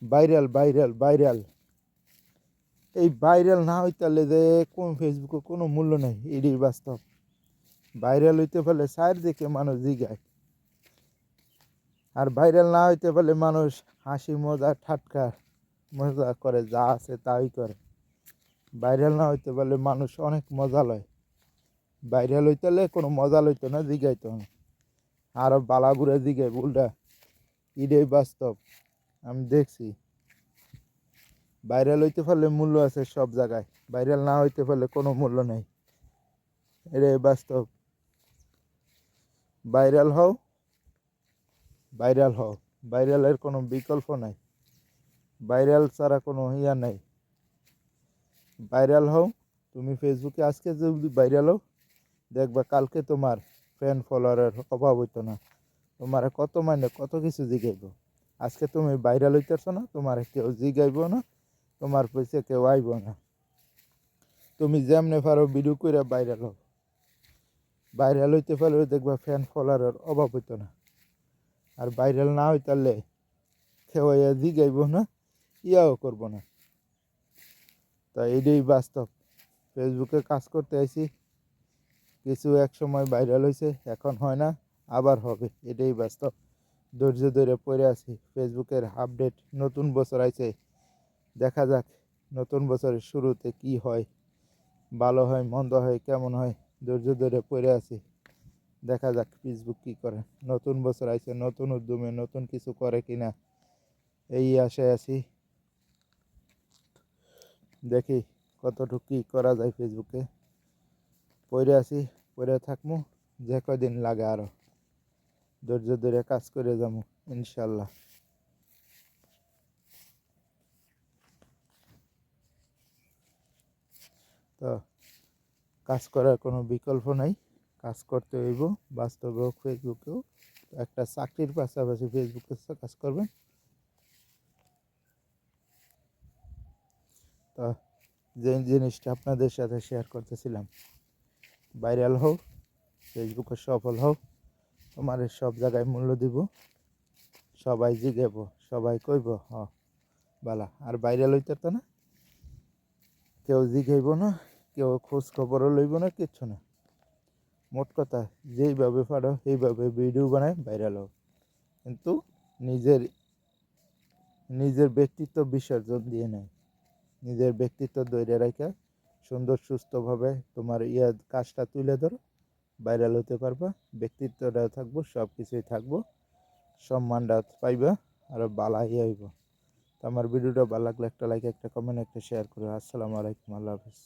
Viral viral viral. এই viral না হইতালে যে কোন ফেসবুকে কোনো মূল্য নাই, এটাই বাস্তব। ভাইরাল হইতে পারলে চারিদিকে মানুষ জিগায়, আর ভাইরাল না হইতে পারলে মানুষ হাসি মজা ঠাট্টা মজা করে, যা আছে তাই করে। ভাইরাল না হইতে পারলে মানুষ অনেক মজা লয়। ভাইরাল হইতে হলে কোনো মজা লইতো না, জিগাইতো না। আরও বালাগুড়া জিগায় উল্টা, এটাই বাস্তব। আমি দেখছি ভাইরাল হইতে পারলে মূল্য আছে সব জায়গায়, ভাইরাল না হইতে পারলে কোনো মূল্য নেই, এটাই বাস্তব। ভাইরাল হও, ভাইরাল হও, ভাইরালের কোনো বিকল্প নাই, ভাইরাল ছাড়া কোনো ইয়া নাই। ভাইরাল হও, তুমি ফেসবুকে আজকে যদি ভাইরাল হও, দেখবা কালকে তোমার ফ্যান ফলোয়ারের অভাব হইতো না। তোমার কত মানে কত কিছু জিগাইব। আজকে তুমি ভাইরাল হইতেছো না, তোমার কেউ জিগাইব না, তোমার পয়সা কেউ আইব না। তুমি যেমনে পারো ভিডিও করে ভাইরাল হও। ভাইরাল হইতে পারলে দেখবা ফ্যান ফলোয়ারের অভাব হইতো না। আর ভাইরাল না হইতালে কেউ জিগাইব না, ইয়াও করবো না। তা এটাই বাস্তব। ফেসবুকে কাজ করতে আইছি, কিছু এক সময় ভাইরাল হয়েছে, এখন হয় না, আবার হবে, এটাই বাস্তব। ধৈর্য ধরে পড়ে আছি। ফেসবুকের আপডেট, নতুন বছর আইছে, দেখা যাক নতুন বছরের শুরুতে কি হয়, ভালো হয় মন্দ হয় কেমন হয়। ধৈর্য ধরে পড়ে আছি, দেখা যাক ফেসবুক কি করে। নতুন বছর আইছে, নতুন উদ্যমে নতুন কিছু করে কিনা, এই আশায় আছি। দেখি কতটুকু কী করা যায় ফেসবুকে। পড়ে আছি, পড়ে থাকবো যে কদিন লাগে, আরও ধৈর্য ধরে কাজ করে যাবো ইনশাল্লাহ। তো কাজ করার কোনো বিকল্প নাই, কাজ করতে হইব। বাস্তবে হোক ফেসবুকেও, একটা চাকরির পাশাপাশি ফেসবুকে কাজ করবেন। তো যে জিনিসটা আপনাদের সাথে শেয়ার করতেছিলাম, ভাইরাল হও, ফেসবুকে সফল হও, তোমার সব জায়গায় মূল্য দিব, সবাই জিগেব, সবাই কইব হ বালা। আর ভাইরাল হইতে তো না, কেউ জিগাইব না, কেউ খোঁজ খবরও লইব না, কিচ্ছু না। মোট কথা যেইভাবে পারো সেইভাবে ভিডিও বানায় ভাইরাল হোক, কিন্তু নিজের নিজের ব্যক্তিত্ব বিসর্জন দিয়ে নেয়। নিজের ব্যক্তিত্ব ধরে রাখা, সুন্দর সুস্থভাবে তোমার কাজটা তুলে ধরো, ভাইরাল হতে পারবা, ব্যক্তিত্বটাও থাকবো, সব কিছুই থাকবো, সম্মানটা পাইবা, আরও বালা হইব। তো আমার ভিডিওটা ভালো লাগলে একটা লাইক, একটা কমেন্ট, একটা শেয়ার করো। আসসালামু আলাইকুম, আল্লাহ হাফিজ।